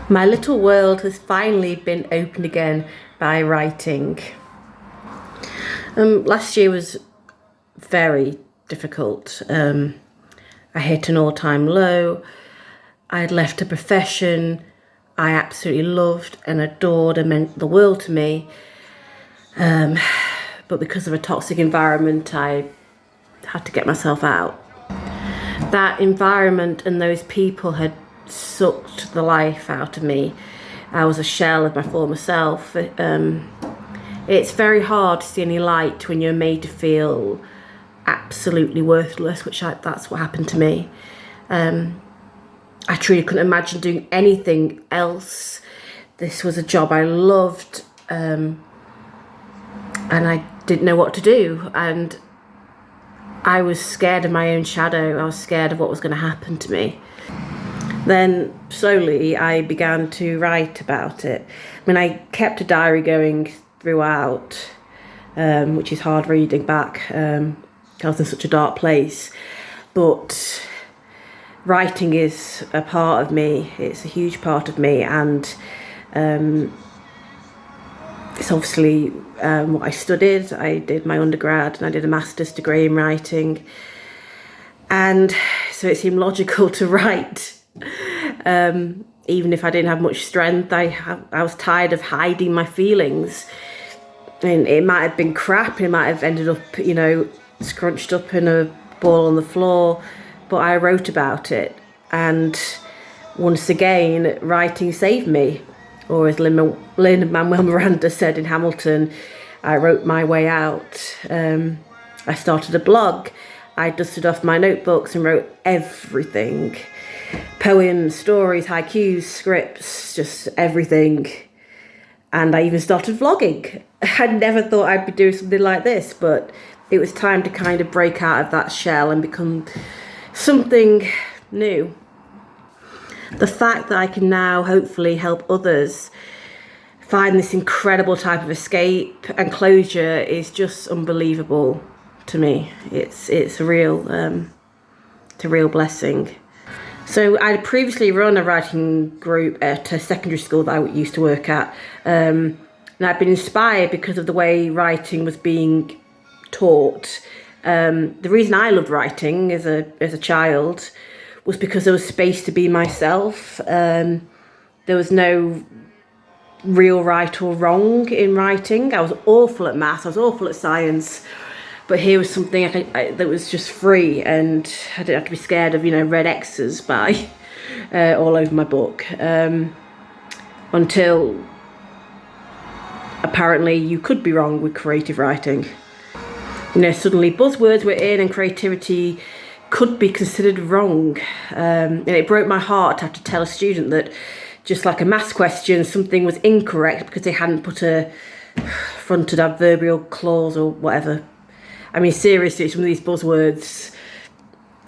My little world has finally been opened again by writing. Last year was very difficult. I hit an all-time low. I had left a profession I absolutely loved and adored and meant the world to me. But because of a toxic environment, I had to get myself out. That environment and those people had sucked the life out of me. I was a shell of my former self. It's very hard to see any light when you're made to feel absolutely worthless, that's what happened to me. I truly couldn't imagine doing anything else. This was a job I loved, and I didn't know what to do. And I was scared of my own shadow. I was scared of what was going to happen to me. Then slowly I began to write about it. I mean, I kept a diary going throughout, which is hard reading back. I was in such a dark place. But writing is a part of me. It's a huge part of me. And it's obviously what I studied. I did my undergrad and I did a master's degree in writing. And so it seemed logical to write. Even if I didn't have much strength, I was tired of hiding my feelings. And it might have been crap. It might have ended up, scrunched up in a ball on the floor. But I wrote about it. And once again, writing saved me. Or as Lin-Manuel Miranda said in Hamilton, I wrote my way out. I started a blog. I dusted off my notebooks and wrote everything. Poems, stories, haikus, scripts, just everything. And I even started vlogging. I never thought I'd be doing something like this, but it was time to kind of break out of that shell and become something new. The fact that I can now hopefully help others find this incredible type of escape and closure is just unbelievable to me. It's a real blessing. So I'd previously run a writing group at a secondary school that I used to work at, and I'd been inspired because of the way writing was being taught. The reason I loved writing as a child was because there was space to be myself. There was no real right or wrong in writing. I was awful at maths, I was awful at science, but here was something that was just free, and I didn't have to be scared of, red X's by all over my book. Until apparently you could be wrong with creative writing. Suddenly buzzwords were in and creativity could be considered wrong. And it broke my heart to have to tell a student that just like a maths question, something was incorrect because they hadn't put a fronted adverbial clause or whatever. I mean, seriously, some of these buzzwords,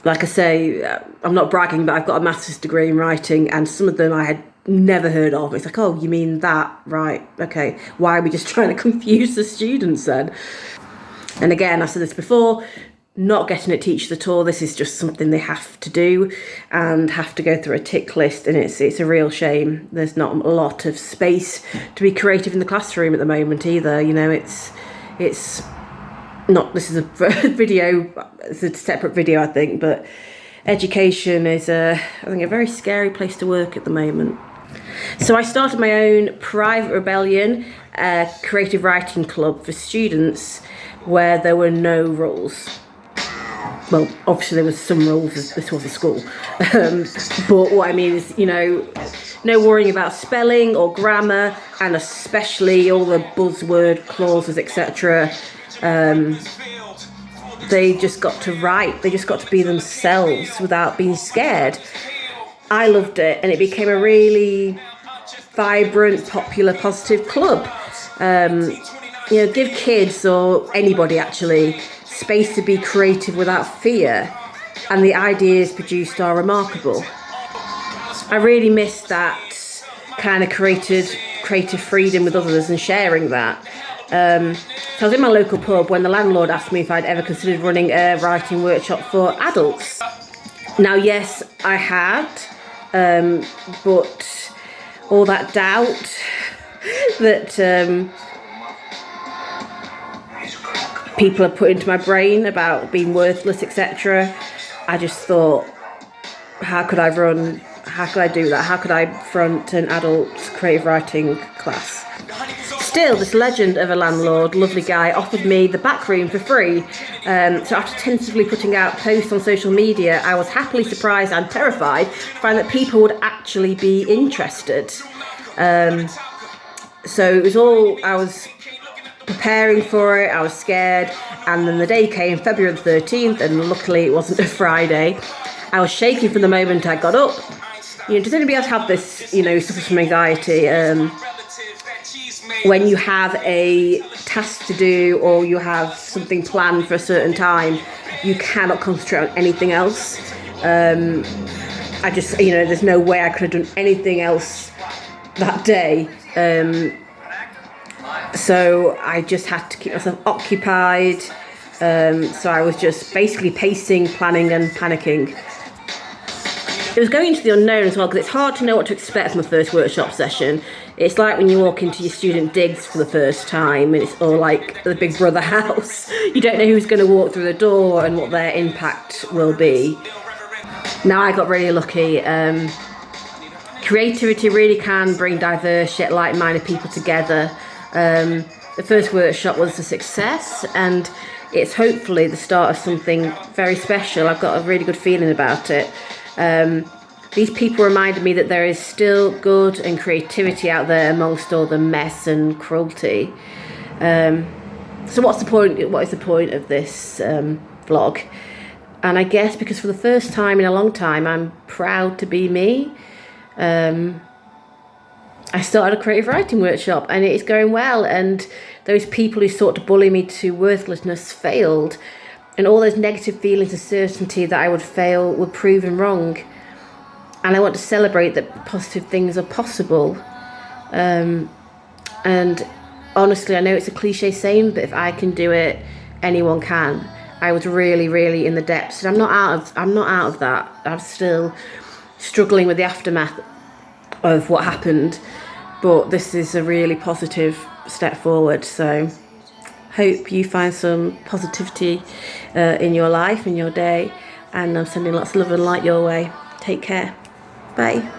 like I say, I'm not bragging, but I've got a master's degree in writing, and some of them I had never heard of. It's like, oh, you mean that? Right, okay. Why are we just trying to confuse the students then? And again, I've said this before, not getting it teachers at all. This is just something they have to do and have to go through a tick list, and it's a real shame. There's not a lot of space to be creative in the classroom at the moment either. It's not, this is a video, it's a separate video I think, but education is I think a very scary place to work at the moment. So I started my own private rebellion, creative writing club for students where there were no rules. Well, obviously there was some rules as this was a school, but what I mean is, no worrying about spelling or grammar, and especially all the buzzword clauses, etc. They just got to write. They just got to be themselves without being scared. I loved it, and it became a really vibrant, popular, positive club. Give kids, or anybody actually, space to be creative without fear, and the ideas produced are remarkable. I really missed that kind of creative freedom with others and sharing that. So I was in my local pub when the landlord asked me if I'd ever considered running a writing workshop for adults. Now, yes, I had, but all that doubt that people have put into my brain about being worthless, etc. I just thought, how could I do that? How could I front an adult creative writing class? Still, this legend of a landlord, lovely guy, offered me the back room for free. So after tentatively putting out posts on social media, I was happily surprised and terrified to find that people would actually be interested. So it was all, I was preparing for it, I was scared, and then the day came, February the 13th, and luckily it wasn't a Friday. I was shaking from the moment I got up. Does anybody else have this, suffer from anxiety? When you have a task to do or you have something planned for a certain time, you cannot concentrate on anything else. I just, there's no way I could have done anything else that day. So I just had to keep myself occupied. So I was just basically pacing, planning and panicking. It was going into the unknown as well, because it's hard to know what to expect from a first workshop session. It's like when you walk into your student digs for the first time, and it's all like the Big Brother house. You don't know who's going to walk through the door and what their impact will be. Now I got really lucky. Creativity really can bring diverse yet like-minded people together. The first workshop was a success, and it's hopefully the start of something very special. I've got a really good feeling about it. These people reminded me that there is still good and creativity out there amongst all the mess and cruelty. So what's the point? What is the point of this vlog? And I guess because for the first time in a long time, I'm proud to be me. I started a creative writing workshop and it is going well, and those people who sought to bully me to worthlessness failed, and all those negative feelings of certainty that I would fail were proven wrong. And I want to celebrate that positive things are possible. And honestly, I know it's a cliche saying, but if I can do it, anyone can. I was really, really in the depths, and I'm not out of that. I'm still struggling with the aftermath of what happened, but this is a really positive step forward. So hope you find some positivity in your life, in your day, and I'm sending lots of love and light your way. Take care. Bye.